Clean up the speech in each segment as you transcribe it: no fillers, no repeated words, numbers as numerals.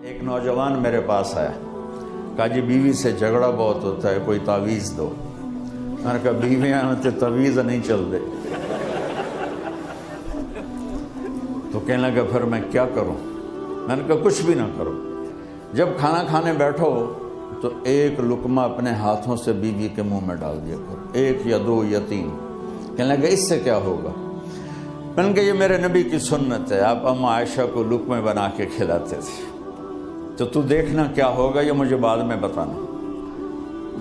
ایک نوجوان میرے پاس آیا، کہا جی بیوی سے جھگڑا بہت ہوتا ہے، کوئی تعویذ دو۔ میں نے کہا بیویاں تے تعویذ نہیں چل دے۔ تو کہنے لگا پھر میں کیا کروں؟ میں نے کہا کچھ بھی نہ کرو، جب کھانا کھانے بیٹھو تو ایک لقمہ اپنے ہاتھوں سے بیوی کے منہ میں ڈال دیا کرو، ایک یا دو یا تین۔ کہنے لگا اس سے کیا ہوگا؟ میں نے کہا یہ میرے نبی کی سنت ہے، آپ اما عائشہ کو لقمے بنا کے کھلاتے تھے، تو دیکھنا کیا ہوگا، یہ مجھے بعد میں بتانا۔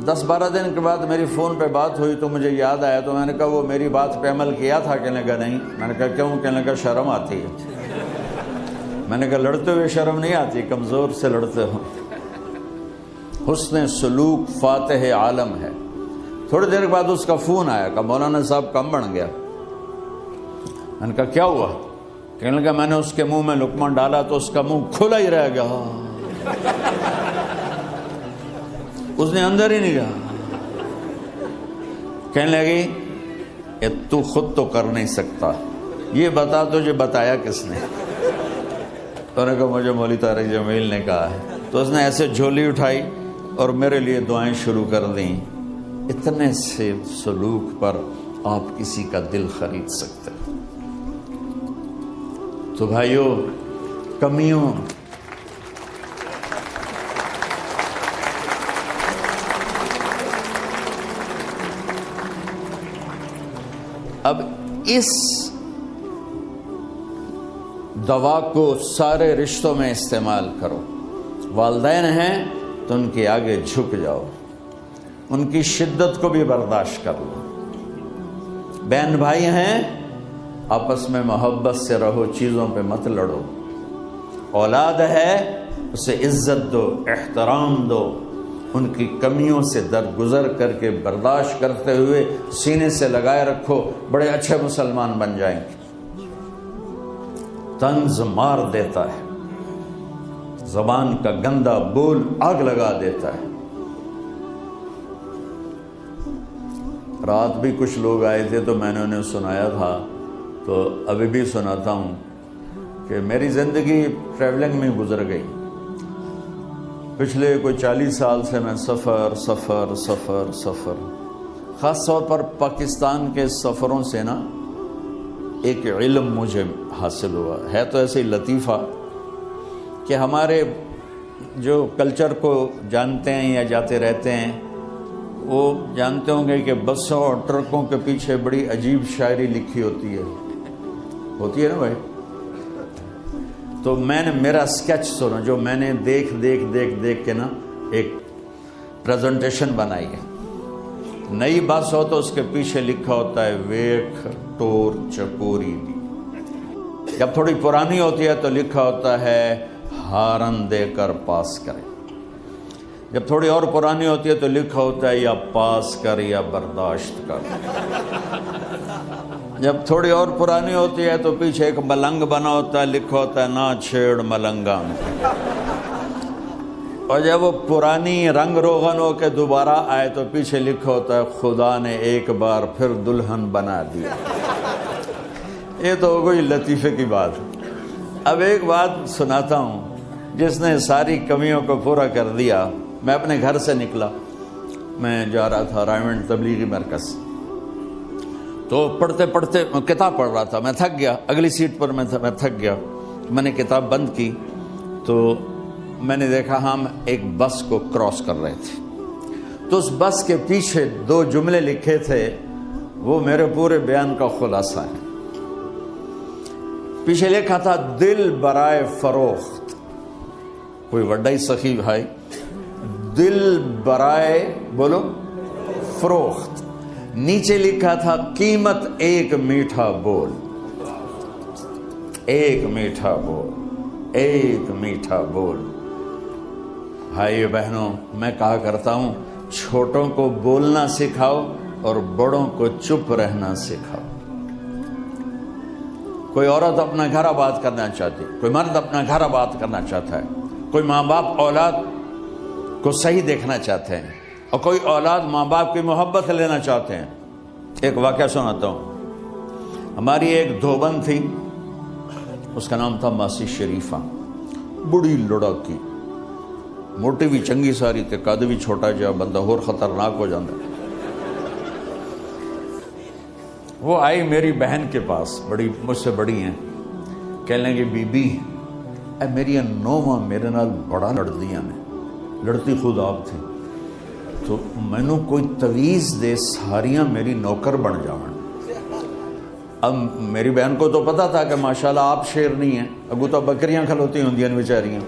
10-12 دن کے بعد میری فون پہ بات ہوئی تو مجھے یاد آیا، تو میں نے کہا وہ میری بات پہ عمل کیا تھا؟ کہنے لگا نہیں۔ میں نے کہا کیوں؟ کہنے لگا شرم آتی ہے۔ میں نے کہا لڑتے ہوئے شرم نہیں آتی، کمزور سے لڑتے ہو۔ حسن سلوک فاتح عالم ہے۔ تھوڑی دیر بعد اس کا فون آیا کہ مولانا صاحب کم بن گیا۔ میں نے کہا کیا ہوا؟ کہنے لگا میں نے اس کے منہ میں لقمہ ڈالا تو اس کا منہ کھلا ہی رہ گیا، اس نے اندر ہی نہیں گیا۔ کہنے لگی کہ تو خود تو کر نہیں سکتا، یہ بتا تجھے بتایا کس نے؟ تو نے کہا مجھے مولوی طارق جمیل نے کہا ہے۔ تو اس نے ایسے جھولی اٹھائی اور میرے لیے دعائیں شروع کر دیں۔ اتنے سے سلوک پر آپ کسی کا دل خرید سکتے ہیں۔ تو بھائیوں، کمیوں اب اس دوا کو سارے رشتوں میں استعمال کرو۔ والدین ہیں تو ان کے آگے جھک جاؤ، ان کی شدت کو بھی برداشت کر لو۔ بہن بھائی ہیں، آپس میں محبت سے رہو، چیزوں پہ مت لڑو۔ اولاد ہے، اسے عزت دو، احترام دو، ان کی کمیوں سے درگزر کر کے برداشت کرتے ہوئے سینے سے لگائے رکھو، بڑے اچھے مسلمان بن جائیں گے۔ طنز مار دیتا ہے، زبان کا گندا بول آگ لگا دیتا ہے۔ رات بھی کچھ لوگ آئے تھے تو میں نے انہیں سنایا تھا، تو ابھی بھی سناتا ہوں کہ میری زندگی ٹریولنگ میں گزر گئی۔ پچھلے کوئی 40 سال سے میں سفر خاص طور پر پاکستان کے سفروں سے نا ایک علم مجھے حاصل ہوا ہے۔ تو ایسے ہی لطیفہ کہ ہمارے جو کلچر کو جانتے ہیں یا جاتے رہتے ہیں وہ جانتے ہوں گے کہ بسوں اور ٹرکوں کے پیچھے بڑی عجیب شاعری لکھی ہوتی ہے نا بھائی۔ تو میں نے میرا سکیچ سنا، جو میں نے دیکھ کے نا ایک پریزنٹیشن بنائی ہے۔ نئی بس ہو تو اس کے پیچھے لکھا ہوتا ہے ویکھ ٹور چکوری دی۔ جب تھوڑی پرانی ہوتی ہے تو لکھا ہوتا ہے ہارن دے کر پاس کرے۔ جب تھوڑی اور پرانی ہوتی ہے تو لکھا ہوتا ہے یا پاس کر یا برداشت کر۔ جب تھوڑی اور پرانی ہوتی ہے تو پیچھے ایک ملنگ بنا ہوتا ہے، لکھا ہوتا ہے نہ چھیڑ ملنگا میں۔ اور جب وہ پرانی رنگ روغن ہو کے دوبارہ آئے تو پیچھے لکھا ہوتا ہے خدا نے ایک بار پھر دلہن بنا دیا۔ یہ تو ہو گئی لطیفے کی بات۔ اب ایک بات سناتا ہوں جس نے ساری کمیوں کو پورا کر دیا۔ میں اپنے گھر سے نکلا، میں جا رہا تھا رائمنڈ تبلیغی مرکز، تو پڑھتے کتاب پڑھ رہا تھا، میں تھک گیا، اگلی سیٹ پر میں تھک گیا۔ میں نے کتاب بند کی تو میں نے دیکھا ہم ایک بس کو کراس کر رہے تھے، تو اس بس کے پیچھے 2 جملے لکھے تھے، وہ میرے پورے بیان کا خلاصہ ہے۔ پیچھے لکھا تھا دل برائے فروخت، کوئی وڈا ہی سخی بھائی، دل برائے بولو فروخت۔ نیچے لکھا تھا قیمت ایک میٹھا بول، ایک میٹھا بول، ایک میٹھا بول۔ بھائی بہنوں، میں کہا کرتا ہوں چھوٹوں کو بولنا سکھاؤ اور بڑوں کو چپ رہنا سکھاؤ۔ کوئی عورت اپنا گھر آباد کرنا چاہتی، کوئی مرد اپنا گھر آباد کرنا چاہتا ہے، کوئی ماں باپ اولاد کو صحیح دیکھنا چاہتے ہیں، اور کوئی اولاد ماں باپ کی محبت لینا چاہتے ہیں۔ ایک واقعہ سناتا ہوں۔ ہماری ایک دھوبن تھی، اس کا نام تھا ماسی شریفہ، بڑی لڑکی، موٹی بھی چنگی ساری تے قد بھی چھوٹا جہا بندہ اور خطرناک ہو جاتا ہے۔ وہ آئی میری بہن کے پاس، بڑی مجھ سے بڑی ہیں، کہہ لیں گے بی بی اے میری نوواں میرے نال بڑا لڑدیاں نے، لڑتی خود آپ تھی، تو مینوں کوئی تویز دے ساریاں میری نوکر بن جاون۔ اب میری بہن کو تو پتا تھا کہ ماشاءاللہ آپ شیر نہیں ہیں، اگو تو بکریاں کھلوتی ہوندیاں بیچاریاں،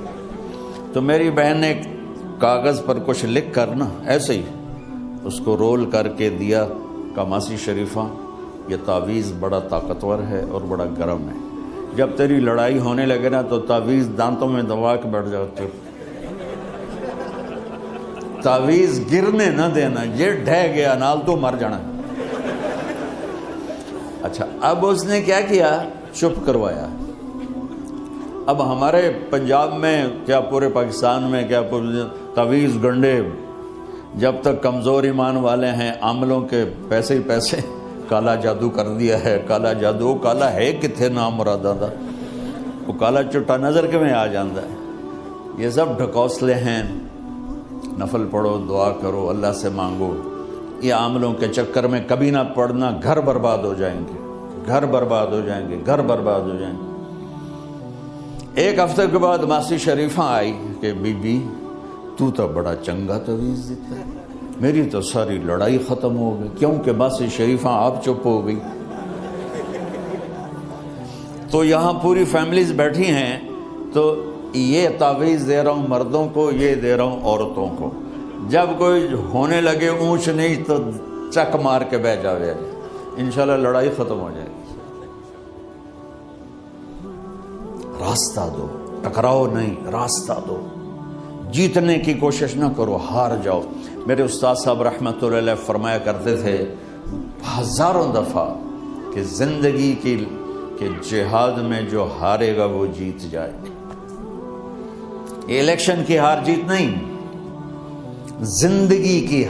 تو میری بہن نے کاغذ پر کچھ لکھ کر نا ایسے ہی اس کو رول کر کے دیا کہ ماسی شریفہ یہ تعویذ بڑا طاقتور ہے اور بڑا گرم ہے، جب تیری لڑائی ہونے لگے نا تو تعویذ دانتوں میں دبا کے بیٹھ جاتے، تعویذ گرنے نہ دینا، یہ ڈھہ گیا نال تو مر جانا۔ اچھا اب اس نے کیا کیا، چپ کروایا۔ اب ہمارے پنجاب میں کیا پورے پاکستان میں کیا تعویذ گنڈے جب تک کمزور ایمان والے ہیں عاملوں کے پیسے ہی پیسے، کالا جادو کر دیا ہے، کالا جادو، وہ کالا ہے کتنے نام مرادہ دا، وہ کالا چٹا نظر کے میں آ جاندہ ہے۔ یہ سب ڈھکوسلے ہیں، نفل پڑھو، دعا کرو، اللہ سے مانگو، یہ عاملوں کے چکر میں کبھی نہ پڑنا، گھر برباد ہو جائیں گے، گھر برباد ہو جائیں گے، گھر برباد ہو جائیں گے۔ ایک ہفتے کے بعد ماسی شریفہ آئی کہ بی بی تو تو بڑا چنگا تعویذ دیتا ہے، میری تو ساری لڑائی ختم ہو گئی، کیونکہ ماسی شریفہ آپ چپ ہو گئی۔ تو یہاں پوری فیملیز بیٹھی ہیں، تو یہ تعویذ دے رہا ہوں مردوں کو، یہ دے رہا ہوں عورتوں کو، جب کوئی ہونے لگے اونچ نہیں تو چک مار کے بہ جاوے، انشاءاللہ لڑائی ختم ہو جائے گی۔ راستہ دو، ٹکراؤ نہیں، راستہ دو، جیتنے کی کوشش نہ کرو، ہار جاؤ۔ میرے استاد صاحب رحمۃ اللہ علیہ فرمایا کرتے تھے ہزاروں دفعہ کہ زندگی کی کہ جہاد میں جو ہارے گا وہ جیت جائے گا۔ یہ الیکشن کی ہار جیت نہیں، زندگی کی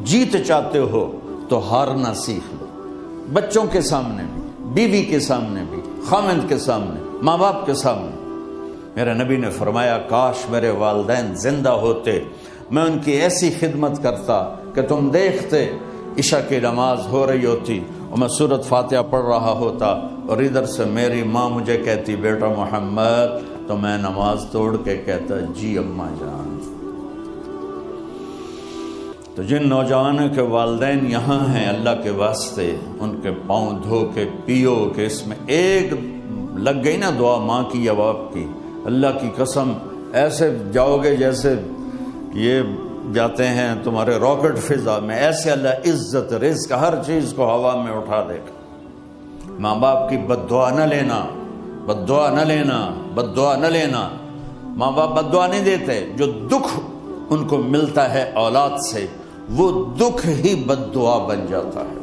جیت چاہتے ہو تو ہارنا سیکھ لو، بچوں کے سامنے بھی، بیوی کے سامنے بھی، خامند کے سامنے، ماں باپ کے سامنے۔ میرے نبی نے فرمایا کاش میرے والدین زندہ ہوتے، میں ان کی ایسی خدمت کرتا کہ تم دیکھتے عشاء کی نماز ہو رہی ہوتی اور میں سورۃ فاتحہ پڑھ رہا ہوتا اور ادھر سے میری ماں مجھے کہتی بیٹا محمد، تو میں نماز توڑ کے کہتا جی اماں جان۔ تو جن نوجوانوں کے والدین یہاں ہیں، اللہ کے واسطے ان کے پاؤں دھو کے پیو کہ اس میں ایک لگ گئی نا دعا ماں کی یا باپ کی، اللہ کی قسم ایسے جاؤ گے جیسے یہ جاتے ہیں تمہارے راکٹ فضا میں، ایسے اللہ عزت رزق ہر چیز کو ہوا میں اٹھا دے گا۔ ماں باپ کی بد دعا نہ لینا، بد دعا نہ لینا، بد دعا نہ لینا۔ ماں باپ بد دعا نہیں دیتے، جو دکھ ان کو ملتا ہے اولاد سے وہ دکھ ہی بد دعا بن جاتا ہے۔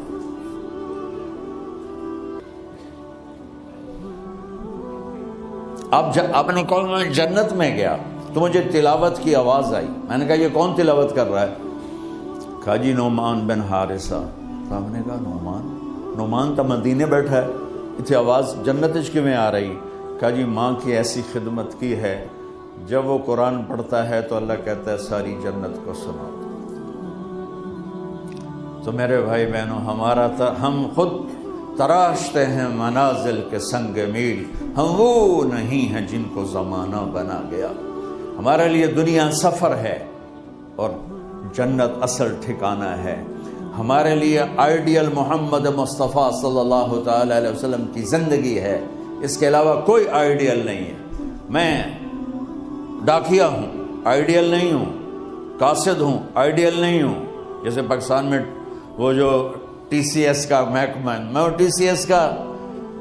اب آپ نے کہا میں جنت میں گیا تو مجھے تلاوت کی آواز آئی، میں نے کہا یہ کون تلاوت کر رہا ہے؟ کہا جی نعمان بن حارثہ۔ صاحب نے کہا نعمان تو مدینے بیٹھا ہے، اتنی آواز جنت کی میں آ رہی؟ کہا جی ماں کی ایسی خدمت کی ہے، جب وہ قرآن پڑھتا ہے تو اللہ کہتا ہے ساری جنت کو سنا۔ تو میرے بھائی بہنوں، ہم خود تراشتے ہیں منازل کے سنگ میل، ہم وہ نہیں ہیں جن کو زمانہ بنا گیا۔ ہمارے لیے دنیا سفر ہے اور جنت اصل ٹھکانہ ہے۔ ہمارے لیے آئیڈیل محمد مصطفیٰ صلی اللہ تعالی علیہ وسلم کی زندگی ہے، اس کے علاوہ کوئی آئیڈیل نہیں ہے۔ میں ڈاکیا ہوں، آئیڈیل نہیں ہوں، قاصد ہوں، آئیڈیل نہیں ہوں۔ جیسے پاکستان میں وہ جو ٹی سی ایس کا محکمہ، میں وہ ٹی سی ایس کا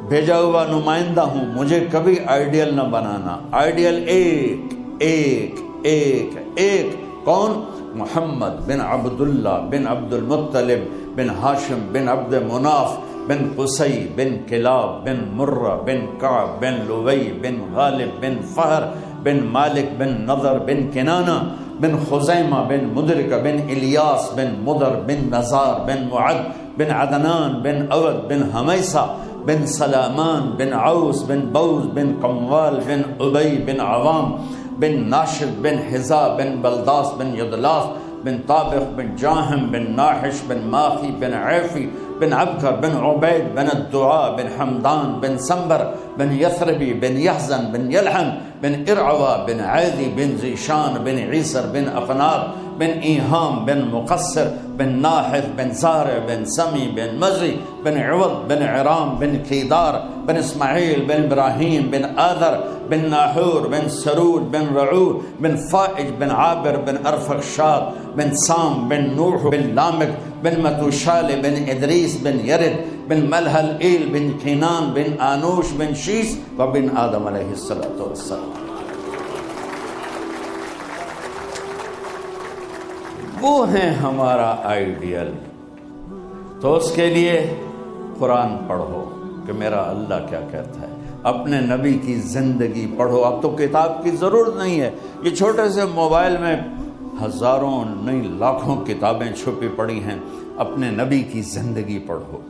بھیجا ہوا نمائندہ ہوں، مجھے کبھی آئیڈیل نہ بنانا۔ آئیڈیل ایک ایک ایک ایک کون؟ محمد بن عبداللہ بن عبد المطلب بن ہاشم بن عبد مناف بن قصی بن کلاب بن مرہ بن کعب بن لوی بن غالب بن فہر بن مالک بن نضر بن کنانہ بن خزیمہ بن مدرکہ بن الیاس بن مدر بن نزار بن معد بن عدنان بن اود بن حمیسہ بن سلامان بن عوس بن بوز بن قموال بن عبی بن عوام بن ناشد بن حزا بن بلداس بن یدلاس بن طابق بن جاہم بن ناحش بن ماخی بن عیفی بن عبکر بن عبید بن الدعاء بن حمدان بن سنبر بن یثربی بن یحزن بن یلحم بن ارعوا بن عیدی بن زیشان بن عیسر بن افنار بن ایہام بن مقصر بن ناحف بن زارع بن سمی بن مزی بن عوض بن عرام بن کیدار بن اسماعیل بن ابراہیم بن آذر بن ناحور بن سرود بن رعور بن فائج بن عابر بن ارفخشاد بن سام بن نوح بن لامک بن متوشال بن ادریس بن یرد بن ملحل ایل بن کینان بن آنوش بن شیس وبن آدم علیہ السلام. وہ ہیں ہمارا آئیڈیل. تو اس کے لیے قرآن پڑھو کہ میرا اللہ کیا کہتا ہے، اپنے نبی کی زندگی پڑھو. اب تو کتاب کی ضرورت نہیں ہے، یہ چھوٹے سے موبائل میں ہزاروں نہیں لاکھوں کتابیں چھپی پڑی ہیں. اپنے نبی کی زندگی پڑھو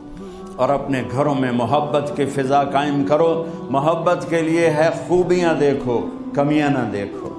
اور اپنے گھروں میں محبت کی فضا قائم کرو. محبت کے لیے ہے خوبیاں دیکھو، کمیاں نہ دیکھو.